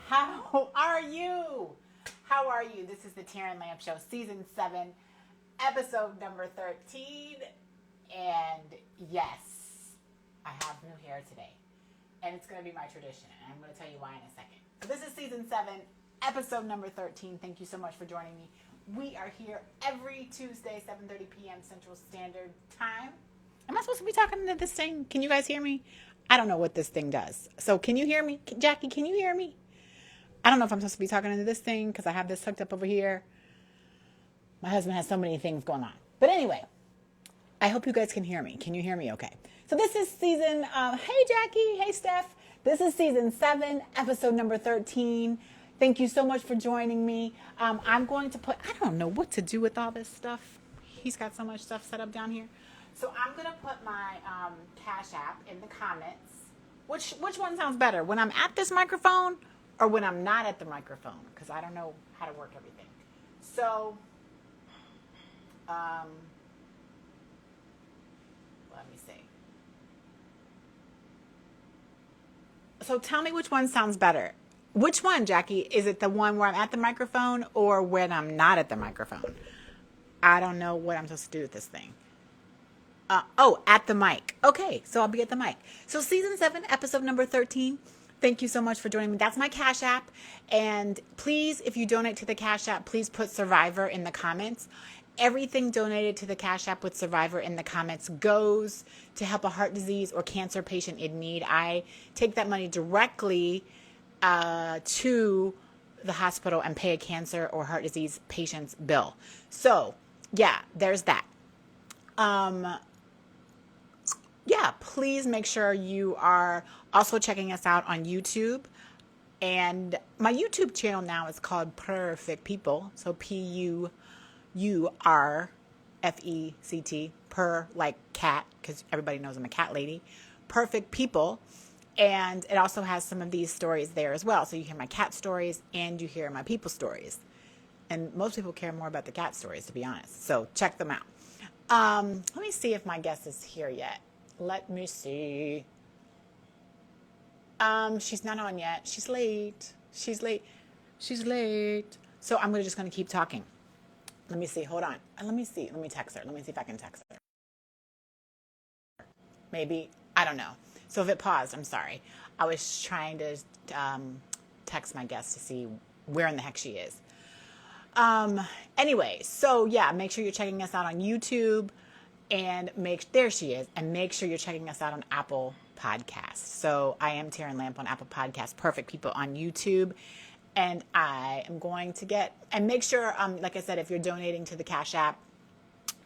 How are you? How are you? This is the Terran Lamp Show, Season 7, Episode number 13. And yes, I have new hair today. And it's going to be my tradition. And I'm going to tell you why in a second. So this is Season 7, Episode number 13. Thank you so much for joining me. We are here every Tuesday, 7:30 p.m. Central Standard Time. Am I supposed to be talking to this thing? Can you guys hear me? I don't know what this thing does. So can you hear me? Jackie, can you hear me? I don't know if I'm supposed to be talking into this thing because I have this hooked up over here. My husband has so many things going on. But anyway, I hope you guys can hear me. Can you hear me okay? So this is season, hey Jackie, hey Steph. This is Season 7, Episode number 13. Thank you so much for joining me. I'm going to put, I don't know what to do with all this stuff. He's got so much stuff set up down here. So I'm going to put my Cash App in the comments. Which one sounds better? When I'm at this microphone or when I'm not at the microphone? Because I don't know how to work everything. So, let me see. So tell me which one sounds better. Which one, Jackie? Is it the one where I'm at the microphone or when I'm not at the microphone? I don't know what I'm supposed to do with this thing. At the mic. Okay, so I'll be at the mic. So Season 7, Episode number 13. Thank you so much for joining me. That's my Cash App. And please, if you donate to the Cash App, please put Survivor in the comments. Everything donated to the Cash App with Survivor in the comments goes to help a heart disease or cancer patient in need. I take that money directly to the hospital and pay a cancer or heart disease patient's bill. So, yeah, there's that. Please make sure you are also checking us out on YouTube. And my YouTube channel now is called Perfect People. So P-U-U-R-F-E-C-T. Per, like cat, because everybody knows I'm a cat lady. Perfect People. And it also has some of these stories there as well. So you hear my cat stories and you hear my people stories. And most people care more about the cat stories, to be honest. So check them out. Let me see if my guest is here yet. Let me see. She's not on yet. She's late. So I'm just going to keep talking. Let me see. Hold on. Let me see. Let me text her. Let me see if I can text her. Maybe. I don't know. So if it paused, I'm sorry. I was trying to text my guest to see where in the heck she is. Anyway, so yeah, make sure you're checking us out on YouTube and there she is. And make sure you're checking us out on Apple Podcasts. So I am Terran Lamp on Apple Podcasts, Perfect People on YouTube. And I am going to and make sure, like I said, if you're donating to the Cash App,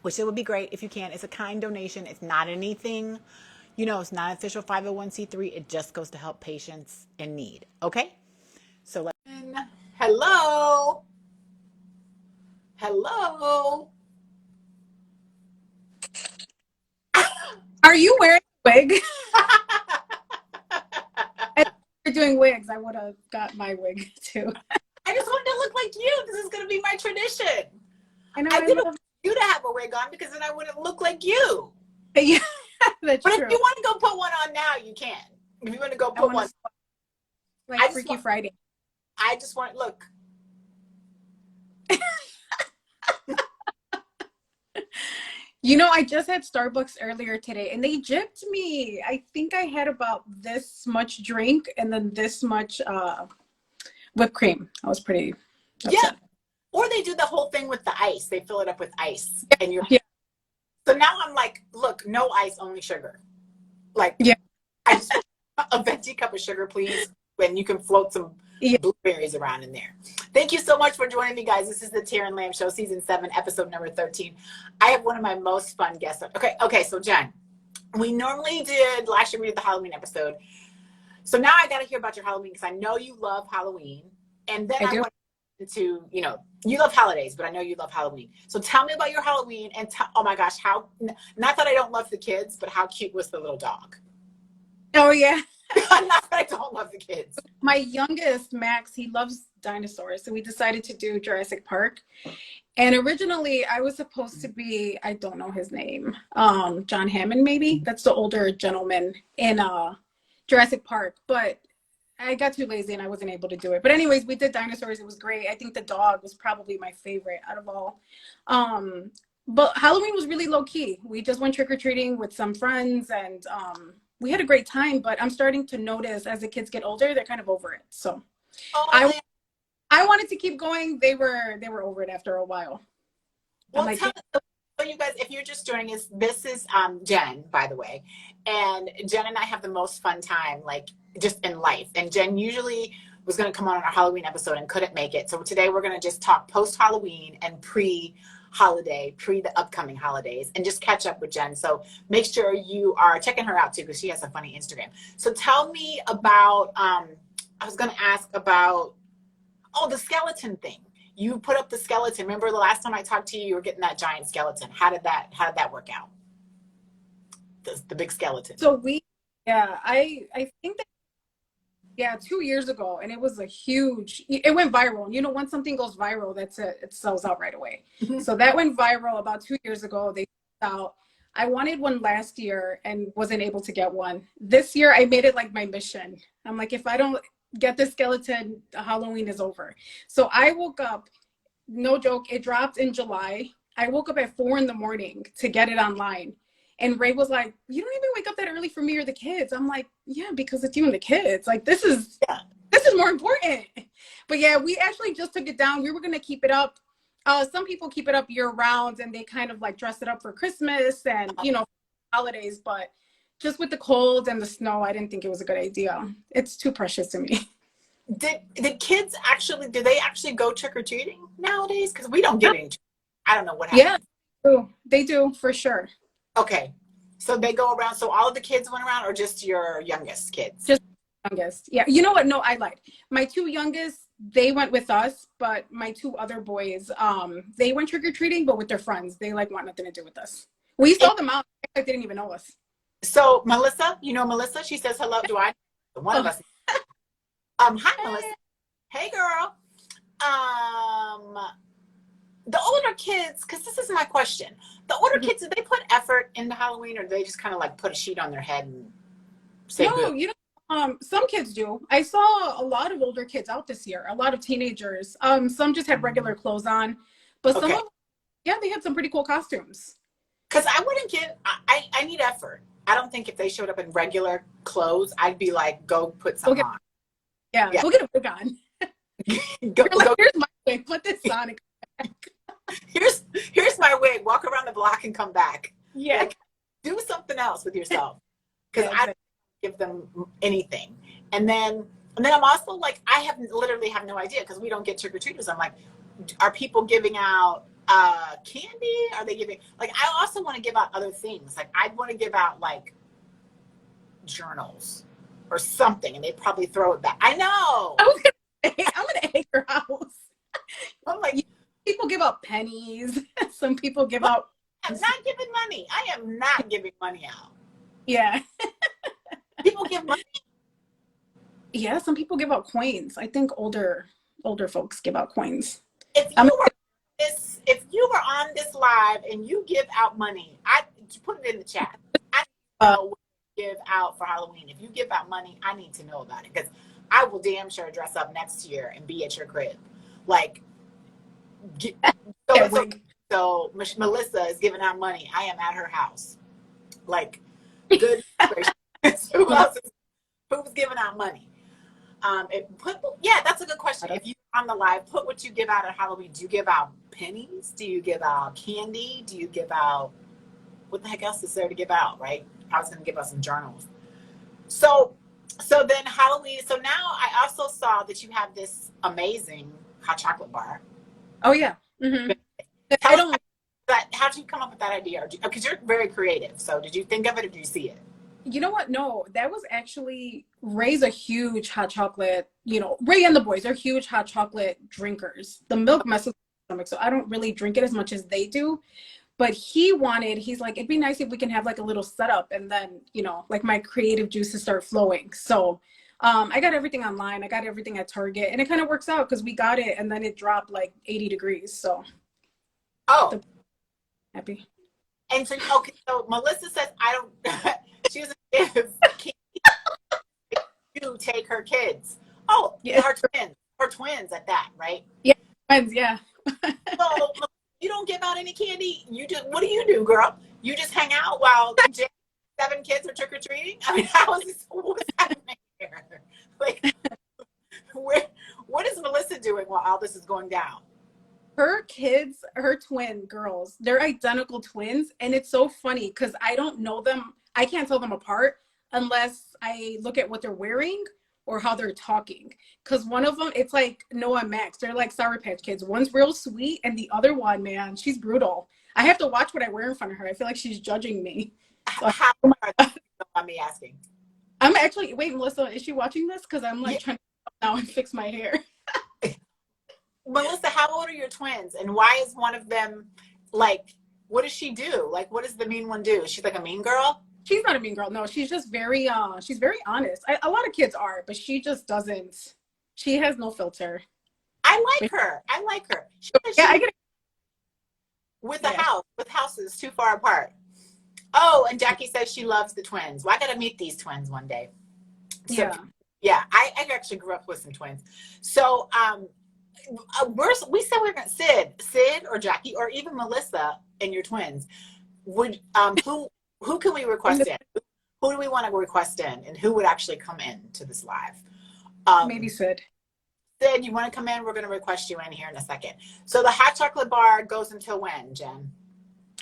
which it would be great if you can, it's a kind donation. It's not anything, it's not an official 501c3. It just goes to help patients in need. Okay. So hello. Are you wearing a wig? If you're doing wigs, I would have got my wig too. I just wanted to look like you. This is going to be my tradition. I know. I didn't want you to have a wig on because then I wouldn't look like you. Yeah, that's but true. If you want to go put one on now, you can. If you want to go put one. Like Freaky Friday. I just want, look. I just had Starbucks earlier today and they gypped me. I think I had about this much drink and then this much whipped cream. I was pretty upset. Yeah. Or they do the whole thing with the ice. They fill it up with ice. Yeah. And yeah. So now I'm like, look, no ice, only sugar. Like, yeah. I just want a venti cup of sugar, please. When you can float some blueberries around in there. Thank you so much for joining me, guys. This is the Terran Lamp Show, Season 7, Episode number 13. I have one of my most fun guests. Okay, so Jen, we normally last year we did the Halloween episode. So now I got to hear about your Halloween because I know you love Halloween. And then I want to, you love holidays, but I know you love Halloween. So tell me about your Halloween and oh my gosh, not that I don't love the kids, but how cute was the little dog? Oh, yeah. Not that I don't love the kids. My youngest, Max, he loves dinosaurs. So we decided to do Jurassic Park. And originally I was supposed to be, I don't know his name, John Hammond maybe. That's the older gentleman in Jurassic Park. But I got too lazy and I wasn't able to do it. But anyways, we did dinosaurs. It was great. I think the dog was probably my favorite out of all. But Halloween was really low key. We just went trick or treating with some friends, and we had a great time. But I'm starting to notice as the kids get older, they're kind of over it. So Oh, I wanted to keep going. They were over it after a while. well, so you guys, if you're just joining us, this is Jen, by the way, and Jen and I have the most fun time, like just in life. And Jen usually was going to come on our Halloween episode and couldn't make it. So today we're going to just talk post Halloween and pre-holiday, pre the upcoming holidays, and just catch up with Jen. So make sure you are checking her out too, because she has a funny Instagram. So tell me about, I was going to ask about, the skeleton thing. You put up the skeleton. Remember the last time I talked to you, you were getting that giant skeleton. How did that work out? The big skeleton. So I think that 2 years ago, and it was it went viral. You know, once something goes viral, that's it. It sells out right away. Mm-hmm. So that went viral about 2 years ago. They sold out. I wanted one last year and wasn't able to get one. This year, I made it like my mission. I'm like, if I don't get the skeleton, Halloween is over. So I woke up, no joke, it dropped in July. I woke up at 4 a.m. to get it online. And Ray was like, you don't even wake up that early for me or the kids. I'm like, yeah, because it's you and the kids. Like, this is more important. But yeah, we actually just took it down. We were going to keep it up. Some people keep it up year round and they kind of like dress it up for Christmas and, holidays. But just with the cold and the snow, I didn't think it was a good idea. It's too precious to me. Did kids actually, do they actually go trick-or-treating nowadays? Because we don't get any. I don't know what happens. Yeah, they do for sure. Okay. So they go around. So all of the kids went around, or just your youngest kids? Just youngest. Yeah. You know what? No, I lied. My 2 youngest, they went with us, but my 2 other boys, they went trick-or-treating, but with their friends. They like want nothing to do with us. We saw them out. They didn't even know us. So Melissa, Melissa, she says hello. Do I? One of us. Hi, Melissa. Hey, girl. The older kids, because this is my question. The older kids, do they put effort into Halloween, or do they just kind of like put a sheet on their head and say good? Some kids do. I saw a lot of older kids out this year, a lot of teenagers. Some just had regular clothes on, but some of them, they had some pretty cool costumes. Because I wouldn't I need effort. I don't think if they showed up in regular clothes, I'd be like, go put something on. Yeah, go get a wig on. Here's my wig, put this on and come back. Here's my wig, walk around the block and come back. Yeah. Like, do something else with yourself. Because I don't give them anything. And then I'm also like, literally have no idea, because we don't get trick-or-treaters. I'm like, are people giving out candy? Are they giving, like, I also want to give out other things. Like, I want to give out like journals or something, and they probably throw it back. I know. I'm gonna egg your house. I'm like, people give out pennies. Some people give out. I'm not giving money. I am not giving money out. Yeah. People give money. Yeah, some people give out coins. I think older folks give out coins. If you were on this live and you give out money, I put it in the chat. I know what you give out for Halloween. If you give out money, I need to know about it, because I will damn sure dress up next year and be at your crib. Like, so Melissa is giving out money. I am at her house. Like, good. Who's giving out money? That's a good question. If you're on the live, put what you give out at Halloween. Do you give out pennies? Do you give out candy? Do you give out, what the heck else is there to give out, right? I was going to give out some journals. So then Halloween. So now I also saw that you have this amazing hot chocolate bar. Oh yeah. Mm-hmm. How did you come up with that idea? Because you're very creative. So did you think of it, or did you see it? You know what? No, that was actually, Ray's a huge hot chocolate, Ray and the boys are huge hot chocolate drinkers. The milk messes with my stomach, so I don't really drink it as much as they do. But he's like, it'd be nice if we can have like a little setup, and then, like my creative juices start flowing. So I got everything online. I got everything at Target, and it kind of works out because we got it and then it dropped like 80 degrees. So. Happy. And so, okay, so Melissa says, she doesn't give candy. you take her kids. Oh, Yeah. her twins at that, right? Yeah, friends, yeah. So you don't give out any candy. What do you do, girl? You just hang out while 7 kids are trick or treating. I mean, what's happening here? Like, what is Melissa doing while all this is going down? Her kids, her twin girls, they're identical twins, and it's so funny because I don't know them. I can't tell them apart unless I look at what they're wearing or how they're talking. Because one of them, it's like Noah and Max. They're like Sour Patch Kids. One's real sweet, and the other one, man, she's brutal. I have to watch what I wear in front of her. I feel like she's judging me. So, How are me asking? I'm actually, wait, Melissa, is she watching this? Because I'm like trying to now and fix my hair. Melissa, how old are your twins? And why is one of them like, what does she do? Like, what does the mean one do? Is she like a mean girl? She's not a mean girl. No, she's just very, she's very honest. A lot of kids are, but she just doesn't. She has no filter. I like her. I like her. I get it. With houses too far apart. Oh, and Jackie says she loves the twins. Well, I got to meet these twins one day. So, yeah. I actually grew up with some twins. So, we said we were going to Sid or Jackie or even Melissa and your twins. Would who can we request in? Who do we want to request in, and who would actually come in to this live? Maybe Sid. Sid, you want to come in? We're going to request you in here in a second. So the hot chocolate bar goes until when, Jen?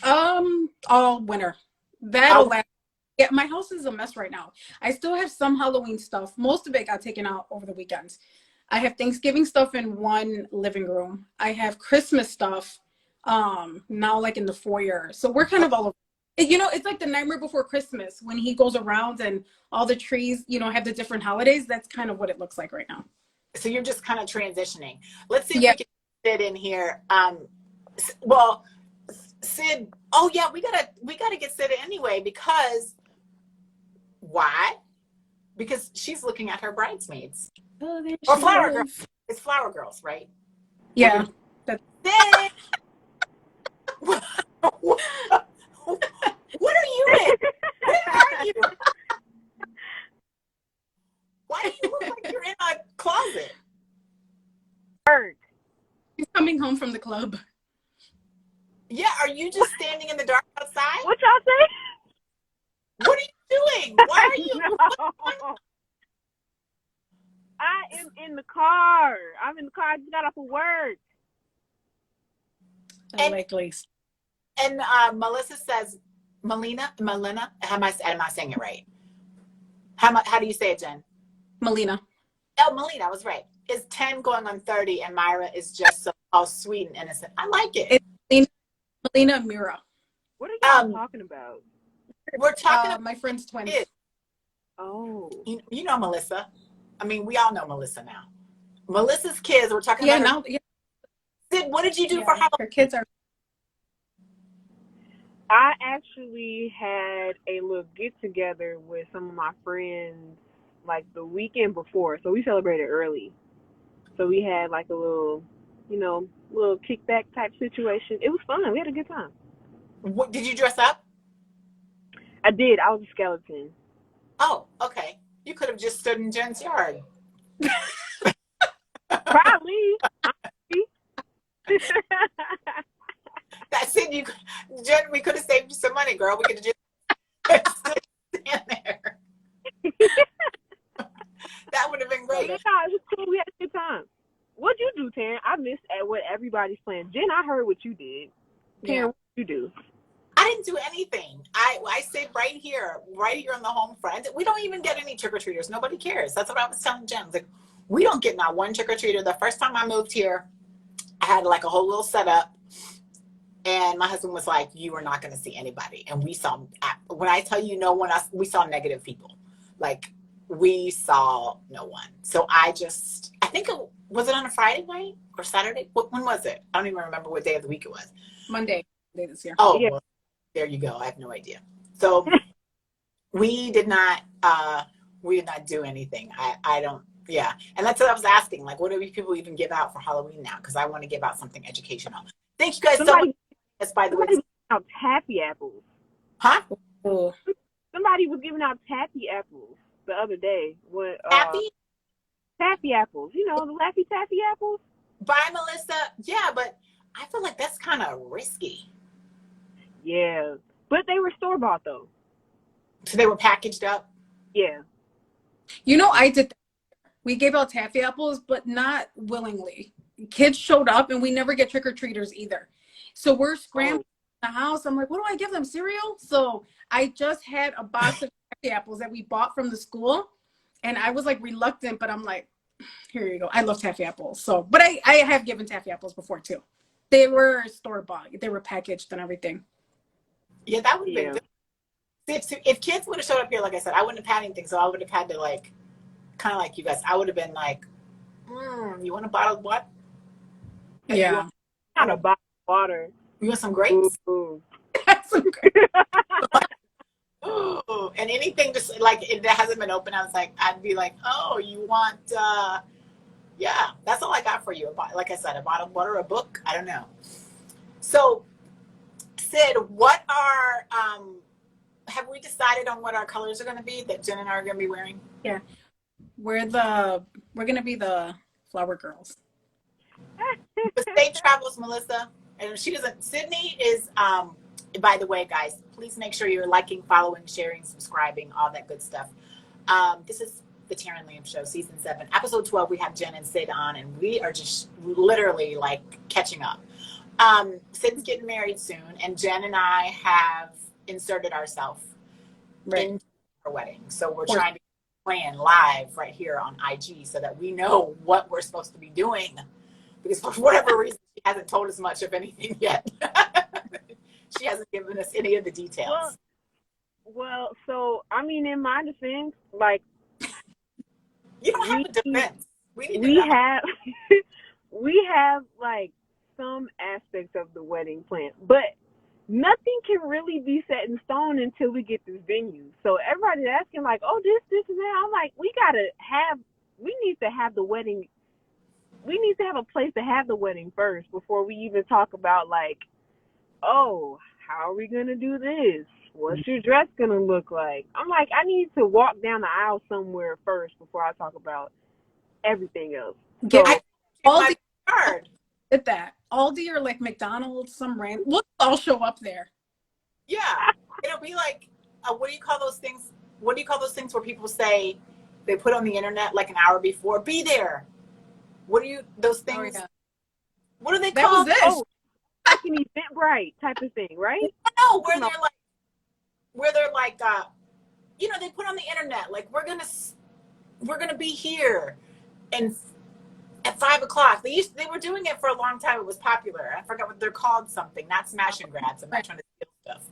All winter. That'll last. Yeah, my house is a mess right now. I still have some Halloween stuff. Most of it got taken out over the weekends. I have Thanksgiving stuff in one living room. I have Christmas stuff now like in the foyer. So we're kind of all over. You know, it's like the Nightmare Before Christmas when he goes around and all the trees, you know, have the different holidays. That's kind of what it looks like right now. So you're just kind of transitioning. Let's see if we can fit in here. Well, Sid, oh yeah, we gotta get Sid anyway, because why? Because she's looking at her bridesmaids. Oh, or flower girls. It's flower girls, right? Yeah. Sid! What are you in? Where are you? Why do you look like you're in a closet? She's coming home from the club. Yeah, are you just standing in the dark outside? What y'all say? What are you doing? Why are you? No. I am in the car. I'm in the car. I just got off of work. I like lace. And Melissa says, Melina. Am I saying it right? How do you say it, Jen? Melina. Oh, Melina, I was right. Is 10 going on 30, and Myra is just so all sweet and innocent. I like it. It's Melina Mira. What are y'all talking about? We're talking about my friend's twins. Oh. You know Melissa. I mean, we all know Melissa now. Melissa's kids, we're talking about Sid, what did you do for Halloween? Her kids are... I actually had a little get-together with some of my friends, like, the weekend before. So we celebrated early. So we had, like, a little, little kickback type situation. It was fun. We had a good time. What, did you dress up? I did. I was a skeleton. Oh, okay. You could have just stood in Jen's yard. Probably. That's it. Jen, we could have saved you some money, girl. We could have just stand there. That would have been great. Yeah, it was cool. We had a good time. What'd you do, Taryn? I missed at what everybody's playing. Jen, I heard what you did. Taryn, what did you do? I didn't do anything. I stayed right here on the home front. We don't even get any trick-or-treaters. Nobody cares. That's what I was telling Jen. I was like, we don't get not one trick-or-treater. The first time I moved here, I had like a whole little setup. And my husband was like, you are not going to see anybody. And we saw, when I tell you no one else, we saw negative people. Like, we saw no one. So I think was it on a Friday night or Saturday? When was it? I don't even remember what day of the week it was. Monday this year. Oh, yeah. Well, there you go. I have no idea. So we did not do anything. I don't, yeah. And that's what I was asking. Like, what do people even give out for Halloween now? Because I want to give out something educational. Thank you guys so much. Yes, by the way. Somebody was giving out taffy apples. Huh? Oh. Somebody was giving out taffy apples. the other day. What Happy? taffy apples? You know, the Laffy Taffy apples. Bye, Melissa. Yeah, but I feel like that's kind of risky. Yeah, but they were store bought though. So they were packaged up. Yeah. You know, I did that. We gave out taffy apples, but not willingly. Kids showed up and we never get trick-or-treaters either. So we're scrambling in the house. I'm like, what do I give them? Cereal? So I just had a box of taffy apples that we bought from the school. And I was like reluctant, but I'm like, here you go. I love taffy apples. So, but I have given taffy apples before too. They were store-bought. They were packaged and everything. Yeah, that would have been good. If kids would have showed up here, like I said, I wouldn't have had anything. So I would have had to like, kind of like you guys, I would have been like, you want a bottle of what? Yeah. Not a bottle of water. You want some grapes? Ooh. Some grapes. Ooh. And anything just like it hasn't been open, I'd be like, oh, you want, yeah, that's all I got for you. Like I said, a bottle of water, a book, I don't know. So, Sid, what are, have we decided on what our colors are going to be that Jen and I are going to be wearing? Yeah. We're going to be the flower girls. But safe travels, Melissa. And she doesn't, Sydney is, by the way, guys, please make sure you're liking, following, sharing, subscribing, all that good stuff. This is the Terran Lamp Show, season 7, episode 12. We have Jen and Sid on, and we are just literally like catching up. Sid's getting married soon, and Jen and I have inserted ourselves into her wedding. So we're trying to plan live right here on IG so that we know what we're supposed to be doing. Because for whatever reason, she hasn't told us much of anything yet. She hasn't given us any of the details. Well, so, I mean, in my defense, like, you don't have a defense. We have, like, some aspects of the wedding plan, but nothing can really be set in stone until we get this venue. So everybody's asking, like, oh, this, and that. I'm like, we need to have the wedding. We need to have a place to have the wedding first before we even talk about, like, oh, how are we going to do this? What's your dress going to look like? I'm like, I need to walk down the aisle somewhere first before I talk about everything else. So, Aldi did that. Aldi or like McDonald's, some random. We'll all show up there. Yeah. It'll be like, what do you call those things? What do you call those things where people say they put on the internet like an hour before? Be there. What are those things? Oh, yeah. What are they called? That was like an Eventbrite type of thing, right? No, where they're like, you know, they put on the internet, like, we're gonna be here, and at 5 o'clock. They were doing it for a long time. It was popular. I forgot what they're called. Something, not smash and grabs. I'm not trying to steal stuff.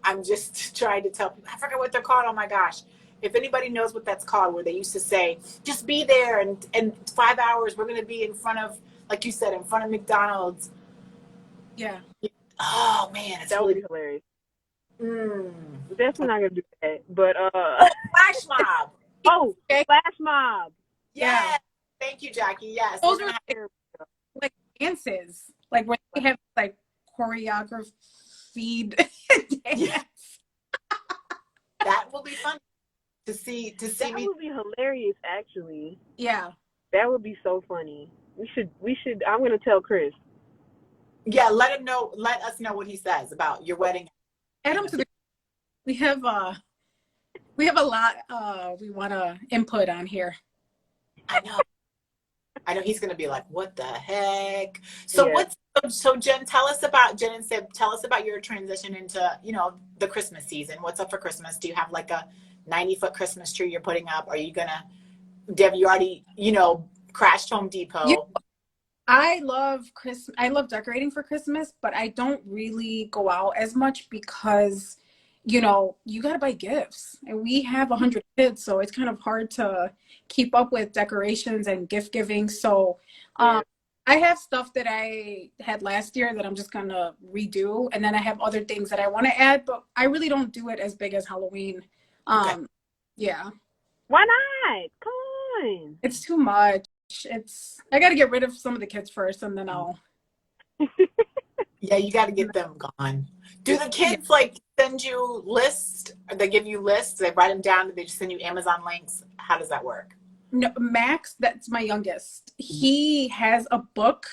I'm just trying to tell people. I forgot what they're called. Oh my gosh. If anybody knows what that's called, where they used to say, just be there, and 5 hours, we're going to be in front of, like you said, in front of McDonald's. Yeah. Oh, man. That would be hilarious. Definitely not going to do that. But, Flash mob. Oh, flash mob. Yeah. Thank you, Jackie. Yes. Those are like dances. Like when they have like choreographed feed dance. That will be fun. To see that me. would be hilarious, actually. Yeah, that would be so funny. We should. I'm gonna tell Chris. Yeah, let us know what he says about your wedding. Add him to the. We have a lot. We want to input on here. I know he's gonna be like, what the heck? So so Jen and Sid, tell us about your transition into, the Christmas season. What's up for Christmas? Do you have like a 90-foot Christmas tree you're putting up? Have you already, crashed Home Depot? I love Christmas. I love decorating for Christmas, but I don't really go out as much because, you got to buy gifts. And we have 100 kids, so it's kind of hard to keep up with decorations and gift giving. So I have stuff that I had last year that I'm just going to redo. And then I have other things that I want to add, but I really don't do it as big as Halloween. Okay. Yeah. Why not? Come on. It's too much. I got to get rid of some of the kids first, and then I'll. Yeah, you got to get them gone. Do the kids like send you lists? Or they give you lists? They write them down? They just send you Amazon links? How does that work? No, Max, that's my youngest. He has a book.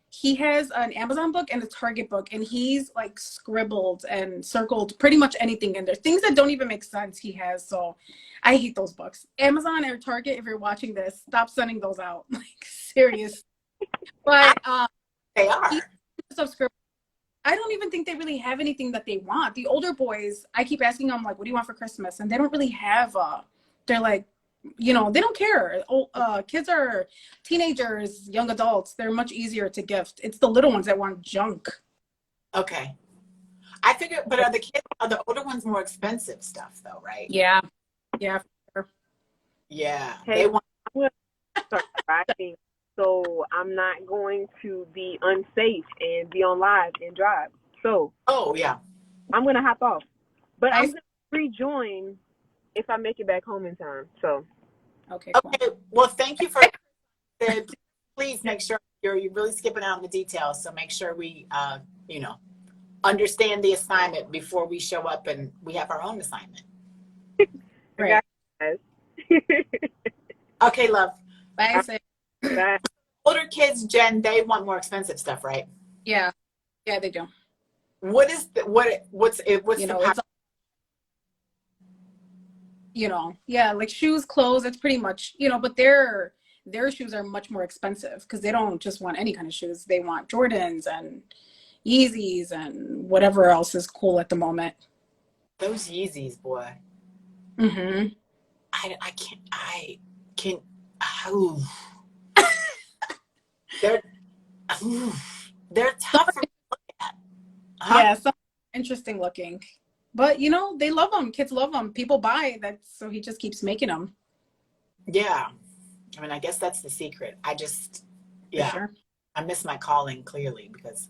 He has an Amazon book and a Target book, and he's like scribbled and circled pretty much anything in there. Things that don't even make sense he has. So I hate those books. Amazon or Target, if you're watching this, stop sending those out. Like, serious. But They are. he subscribe. I don't even think they really have anything that they want. The older boys, I keep asking them, like, what do you want for Christmas? And they don't really have, they're like, you know, they don't care. Kids are teenagers, young adults. They're much easier to gift. It's the little ones that want junk. Okay. I figure, but are the older ones more expensive stuff though, right? Yeah. Yeah. For sure. Yeah. Hey, They want. I'm going to start driving, so I'm not going to be unsafe and be on live and drive. So Oh yeah. I'm going to hop off. But I'm Nice. going to rejoin if I make it back home in time. So Okay, cool. Okay. Well, thank you for. Please make sure you're really skipping out on the details. So make sure we, you know, understand the assignment before we show up and we have our own assignment. Right. guys. Okay, love. Bye. Say. Bye. Older kids, Jen, they want more expensive stuff, right? Yeah. Yeah, they do. What is what's You know, it's, you know, yeah, like shoes, clothes, it's pretty much, you know, but their shoes are much more expensive because they don't just want any kind of shoes. They want Jordans and Yeezys and whatever else is cool at the moment. those Yeezys, boy? Mm-hmm. I can't. Oh. they're ooh, they're tough to look at. Huh? Yeah, some interesting looking. But, you know, they love them. Kids love them. People buy that, so he just keeps making them. Yeah. I mean, I guess that's the secret. Yeah, Sure. I miss my calling clearly because,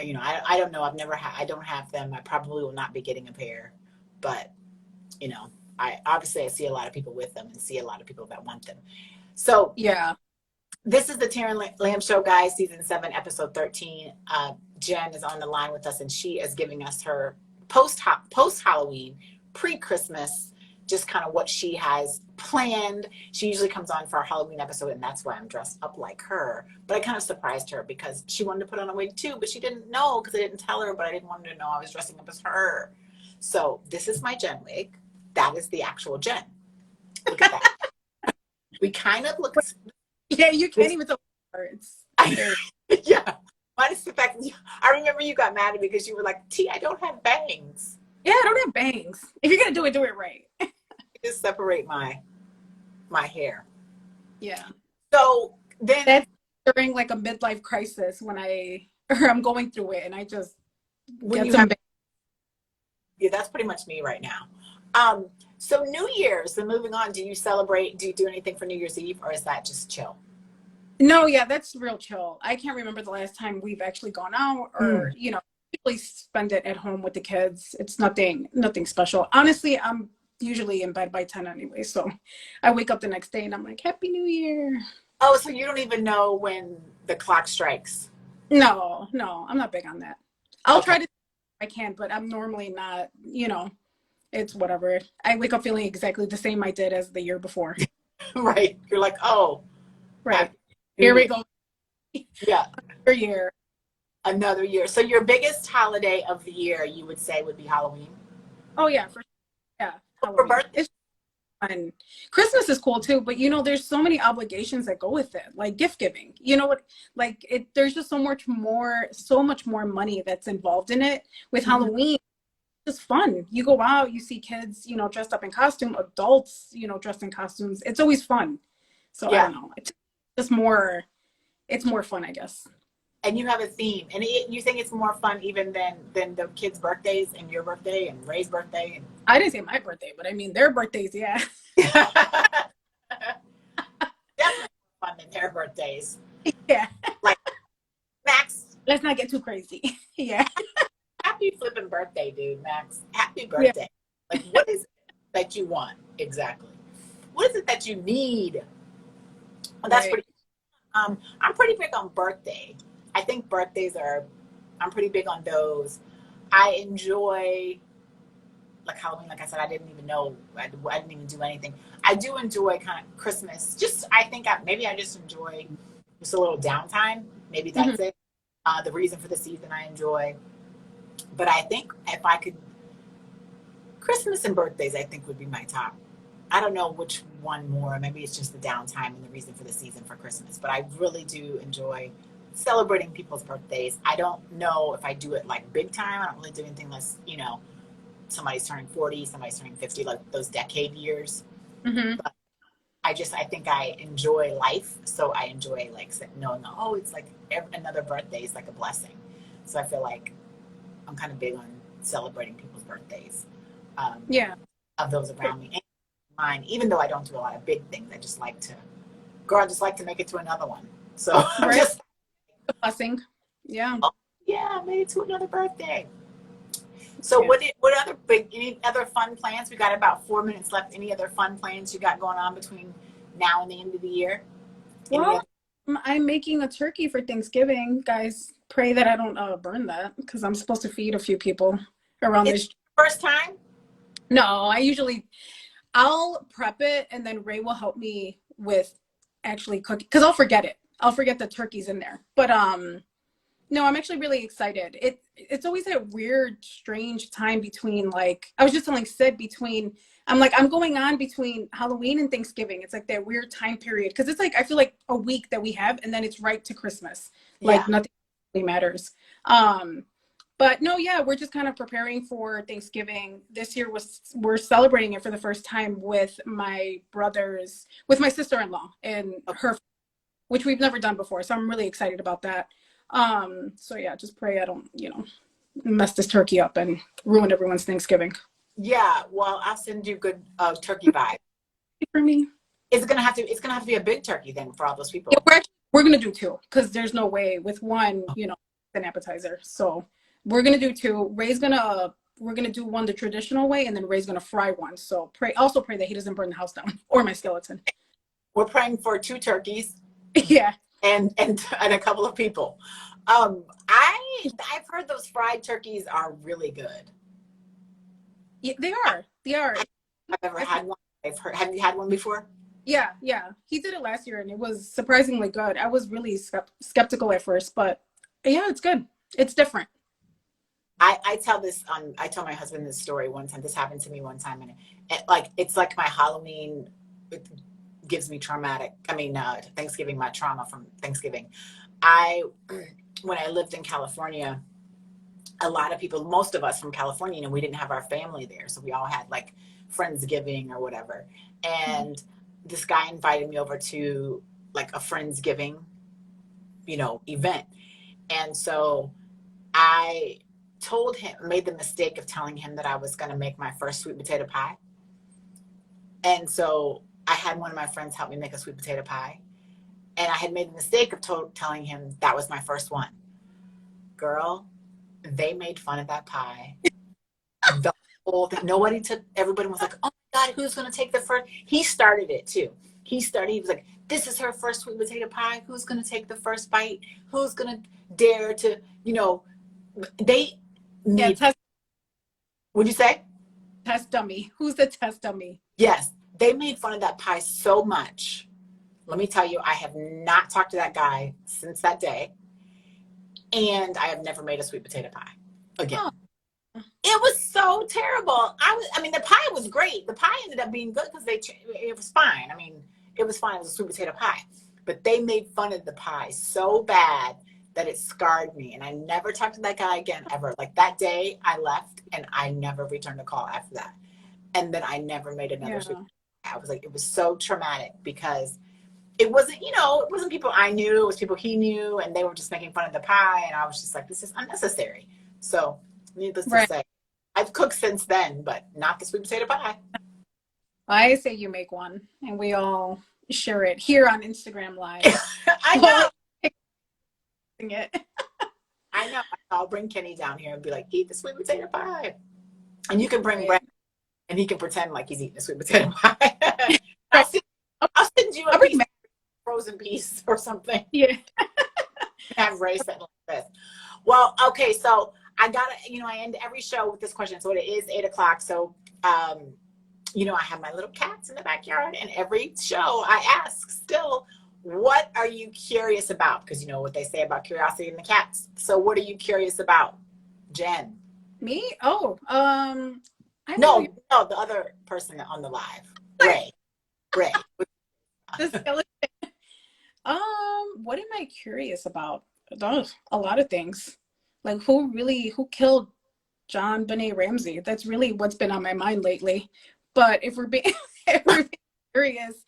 you know, I don't know. I don't have them. I probably will not be getting a pair, but, you know, I see a lot of people with them and see a lot of people that want them. So Yeah. this is the Terran Lamp Show, guys, season 7, episode 13. Jen is on the line with us and she is giving us her post Halloween, pre-Christmas, just kind of what she has planned. She usually comes on for our Halloween episode, and that's why I'm dressed up like her. But I kind of surprised her because she wanted to put on a wig too, but she didn't know because I didn't tell her, but I didn't want her to know I was dressing up as her. So this is my Jen wig. That is the actual Jen. Look at that. We kind of look. Yeah, you can't even tell words. Yeah. Minus the fact that I remember you got mad at me because you were like, T, I don't have bangs. Yeah, I don't have bangs. If you're going to do it right. Just separate my hair. Yeah. So then That's during like a midlife crisis when I'm going through it and I just when get you some have, bangs. yeah, that's pretty much me right now. So New Year's, and moving on, do you do anything for New Year's Eve, or is that just chill? No, yeah, that's real chill. I can't remember the last time we've actually gone out or, you know, usually spend it at home with the kids. It's nothing special. Honestly, I'm usually in bed by 10 anyway. So I wake up the next day and I'm like, Happy New Year. Oh, so you don't even know when the clock strikes? No, I'm not big on that. I'll Okay. try to if I can, but I'm normally not, you know, it's whatever. I wake up feeling exactly the same I did as the year before. Right. You're like, oh, Right. Here we go. Yeah. Another year. Another year. So your biggest holiday of the year, you would say, would be Halloween? Oh yeah, for sure. Yeah. For Halloween. birthday? It's fun. Christmas is cool too, but you know, there's so many obligations that go with it, like gift giving. You know what? Like there's just so much more money that's involved in it. With Halloween, it's just fun. You go out, you see kids, you know, dressed up in costume, adults, you know, dressed in costumes. It's always fun. So Yeah. I don't know. It's more fun, I guess. And you have a theme, and you think it's more fun even than the kids' birthdays and your birthday and Ray's birthday. I didn't say my birthday, but I mean their birthdays, yeah. Definitely more fun than their birthdays. Yeah. Like Max, Let's not get too crazy. Yeah. happy flipping birthday, dude. Max, happy birthday. Yeah. Like, what is it that you want exactly? What is it that you need? Well, that's Right. pretty. I'm pretty big on birthday. I think I'm pretty big on those. I enjoy like Halloween, like I said, I didn't even know. I didn't even do anything. I do enjoy kind of Christmas. Just I think maybe I just enjoy just a little downtime. Maybe that's it. The reason for the season I enjoy. But I think if I could, Christmas and birthdays, I think would be my top. I don't know which one more. Maybe it's just the downtime and the reason for the season for Christmas. But I really do enjoy celebrating people's birthdays. I don't know if I do it like big time. I don't really do anything unless, you know, somebody's turning 40, somebody's turning 50, like those decade years. But I think I enjoy life. So I enjoy like knowing, oh, it's like another birthday is like a blessing. So I feel like I'm kind of big on celebrating people's birthdays. Of those around me. And mine, even though I don't do a lot of big things, I just like to make it to another one. So just a blessing. Yeah. Oh, yeah, made it to another birthday. So any other fun plans? We got about 4 minutes left. Any other fun plans you got going on between now and the end of the year? Well, I'm making a turkey for Thanksgiving. Guys, pray that I don't burn that because I'm supposed to feed a few people around this. First time? No, I'll prep it and then Ray will help me with actually cooking because I'll forget it. I'll forget the turkey's in there. But no, I'm actually really excited. It's always a weird, strange time between, like, I was just telling Sid, I'm going on between Halloween and Thanksgiving. It's like that weird time period. Because it's like, I feel like a week that we have, and then it's right to Christmas. Like, nothing really matters. But no, yeah, we're just kind of preparing for Thanksgiving. This year we're celebrating it for the first time with my sister-in-law and her, which we've never done before. So I'm really excited about that. So yeah, just pray I don't, mess this turkey up and ruin everyone's Thanksgiving. Yeah, well, I'll send you good turkey vibe. For me. It's gonna have to be a big turkey then for all those people. Yeah, we're gonna do 2 because there's no way with one, an appetizer. So we're gonna do 2. We're gonna do one the traditional way, and then Ray's gonna fry one. So pray that he doesn't burn the house down or my skeleton. We're praying for 2 turkeys. Yeah. And a couple of people. I've heard those fried turkeys are really good. Yeah, they are. I've never had one. Have you had one before? Yeah. He did it last year, and it was surprisingly good. I was really skeptical at first, but yeah, it's good. It's different. I tell my husband this story one time. This happened to me one time, and it's like my Halloween. It gives me Thanksgiving, my trauma from Thanksgiving. When I lived in California, a lot of people, most of us from California, we didn't have our family there. So we all had like Friendsgiving or whatever. And this guy invited me over to like a Friendsgiving, event. And so I made the mistake of telling him that I was going to make my first sweet potato pie. And so I had one of my friends help me make a sweet potato pie. And I had made the mistake of telling him that was my first one. Girl, they made fun of that pie. Everybody was like, oh my God, who's going to take the first? He started it too. He was like, this is her first sweet potato pie. Who's going to take the first bite? Who's going to dare to, What'd you say? Test dummy. Who's the test dummy? Yes. They made fun of that pie so much. Let me tell you, I have not talked to that guy since that day. And I have never made a sweet potato pie again. Oh. It was so terrible. The pie was great. The pie ended up being good because it was fine. It was fine. It was a sweet potato pie. But they made fun of the pie so bad that it scarred me. And I never talked to that guy again, ever. Like that day I left and I never returned a call after that. And then I never made another sweet potato pie. I was like, it was so traumatic because it wasn't people I knew. It was people he knew, and they were just making fun of the pie. And I was just like, this is unnecessary. So needless to say, I've cooked since then, but not the sweet potato pie. I say you make one, and we all share it here on Instagram Live. I know. It. I know. I'll bring Kenny down here and be like, eat the sweet potato pie. And you can bring Brent, and he can pretend like he's eating a sweet potato pie. I'll send you a frozen piece or something. Yeah. Have Ray something like this. Well, okay, so I gotta, I end every show with this question. So it is 8:00. So, I have my little cats in the backyard, and every show I ask still, what are you curious about? Because you know what they say about curiosity and the cats. So what are you curious about, Jen? Me? Oh, I don't No, know. no, the other person on the live, Ray. The skeleton. What am I curious about? Oh, a lot of things. Like who killed John Benet Ramsey? That's really what's been on my mind lately. But if we're being, if we're being curious,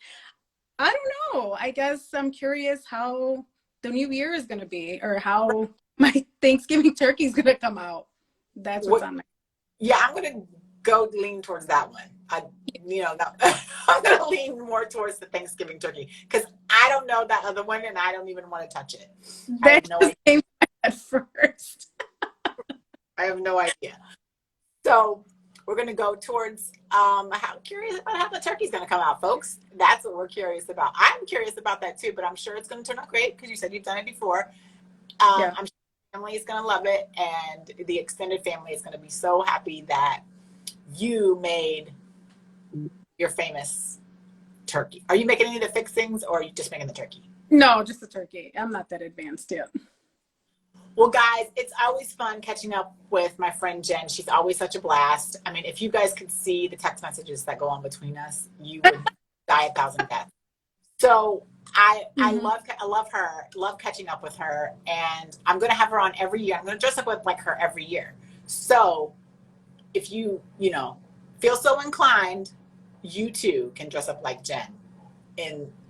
I don't know. I guess I'm curious how the new year is going to be, or how my Thanksgiving turkey is going to come out. That's what's on my. Yeah, I'm gonna go lean towards that one. I'm gonna lean more towards the Thanksgiving turkey because I don't know that other one, and I don't even want to touch it. I have no idea. Came at first. I have no idea. So we're gonna go towards how curious about how the turkey's gonna come out, folks. That's what we're curious about. I'm curious about that too, but I'm sure it's gonna turn out great because you said you've done it before. Yeah. I'm sure the family is gonna love it, and the extended family is gonna be so happy that you made your famous turkey. Are you making any of the fixings, or are you just making the turkey? No, just the turkey. I'm not that advanced yet. Well, guys, it's always fun catching up with my friend Jen. She's always such a blast. I mean, if you guys could see the text messages that go on between us, you would die 1,000 deaths. So I love her, love catching up with her, and I'm going to have her on every year. I'm going to dress up with like her every year. So if you feel so inclined, you too can dress up like Jen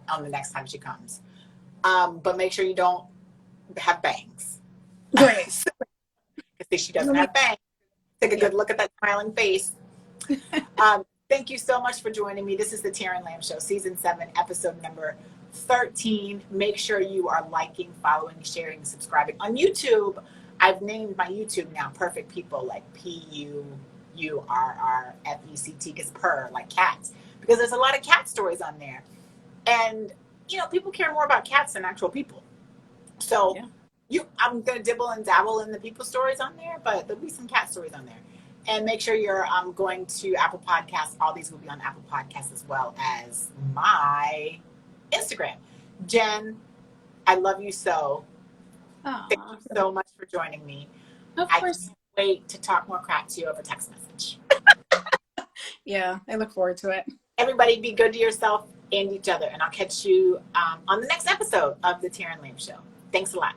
on the next time she comes. But make sure you don't have bangs. Great. Because she doesn't have bangs. Take a good look at that smiling face. Thank you so much for joining me. This is the Terran Lamp Show, Season 7, Episode number 13. Make sure you are liking, following, sharing, subscribing. On YouTube, I've named my YouTube now Perfect People, like PURRFECT, because purr, like cats. Because there's a lot of cat stories on there. And, people care more about cats than actual people. So I'm going to dibble and dabble in the people stories on there, but there'll be some cat stories on there. And make sure you're going to Apple Podcasts. All these will be on Apple Podcasts as well as my Instagram. Jen, I love you so. Aww. Thank you so much for joining me. Of I course. can't wait to talk more crap to you over text message. Yeah, I look forward to it. Everybody be good to yourself and each other. And I'll catch you on the next episode of the Terran Lamp Show. Thanks a lot.